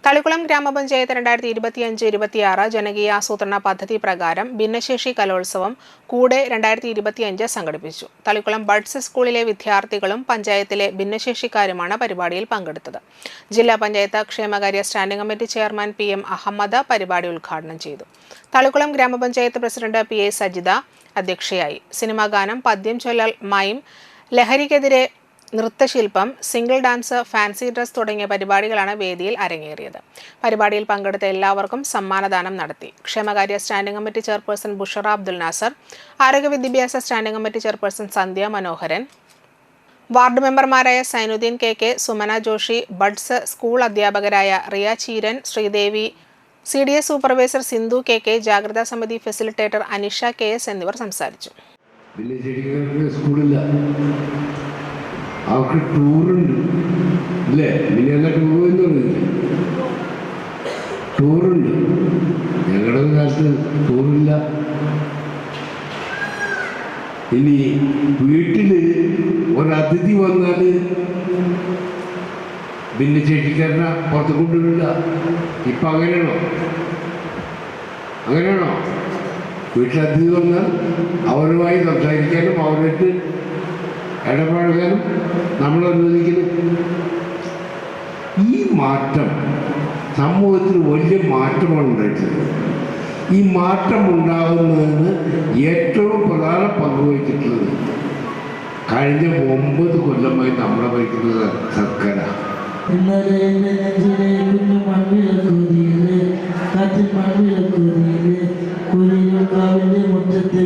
തളിക്കുളം ഗ്രാമപഞ്ചായത്ത് 2025-26 ജനകീയാസൂത്രണ പദ്ധതി പ്രകാരം ഭിന്നശേഷി കലോത്സവം കൂടെ 2025 സംഘടിപ്പിച്ചു. തളിക്കുളം ബഡ്സ് സ്കൂളിലെ വിദ്യാർത്ഥികളും പഞ്ചായത്തിലെ ഭിന്നശേഷിക്കാരുമാണ് പരിപാടിയിൽ പങ്കെടുത്തത്. ജില്ലാ പഞ്ചായത്ത് ക്ഷേമകാര്യ standing committee chairman PM Ahammed പരിപാടി ഉദ്ഘാടനം ചെയ്തു. തളിക്കുളം ഗ്രാമപഞ്ചായത്ത് പ്രസിഡന്റ് PA സജിത അധ്യക്ഷയായി. സിനിമാ ഗാനം, പദ്യം ചൊല്ലൽ, മൈം, ലഹരിക്കെതിരെ നൃത്തശില്പം, സിംഗിൾ ഡാൻസ്, ഫാൻസി ഡ്രസ് തുടങ്ങിയ പരിപാടികളാണ് വേദിയിൽ അരങ്ങേറിയത്. പരിപാടിയിൽ പങ്കെടുത്ത എല്ലാവർക്കും സമ്മാനദാനം നടത്തി. ക്ഷേമകാര്യ standing committee chairperson Bushara Abdul Nasar, ആരോഗ്യ വിദ്യാഭ്യാസ standing committee chairperson Sandhya Manoharan, ward മെമ്പർമാരായ Sainuddin KK, Sumana Joshi, buds school അധ്യാപകരായ Riya Cheeran, Sreedevi, CDS supervisor Sindhu KK, ജാഗ്രതാ സമിതി ഫെസിലിറ്റേറ്റർ അനിഷ KS എന്നിവർ സംസാരിച്ചു. അവർക്ക് ടൂറുണ്ട് അല്ലേ? പിന്നെ ടൂർ എന്ന് പറയുന്നില്ല, ടൂറുണ്ട്. ഞങ്ങളുടെ കാലത്ത് ടൂറില്ല. ഇനി വീട്ടിൽ ഒരതിഥി വന്നാൽ ഭിന്നശേഷിക്കാരനെ പുറത്ത് കൊണ്ടുവരില്ല. ഇപ്പം അങ്ങനെയാണോ? വീട്ടിലതിഥി വന്നാൽ അവരുമായി സംസാരിക്കാനും അവരായിട്ട് ഇടപഴകാനും നമ്മൾ അനുവദിക്കുന്നു. ഈ മാറ്റം സമൂഹത്തിൽ വലിയ മാറ്റമാണ് ഉണ്ടായിട്ടുള്ളത്. ഈ മാറ്റം ഉണ്ടാകുന്നതിന് ഏറ്റവും പ്രധാന പങ്ക് വഹിച്ചിട്ടുള്ളത് കഴിഞ്ഞ 9 കൊല്ലമായി നമ്മളെ ഭരിക്കുന്നത് സർക്കാരാണ്. മുറ്റത്തെ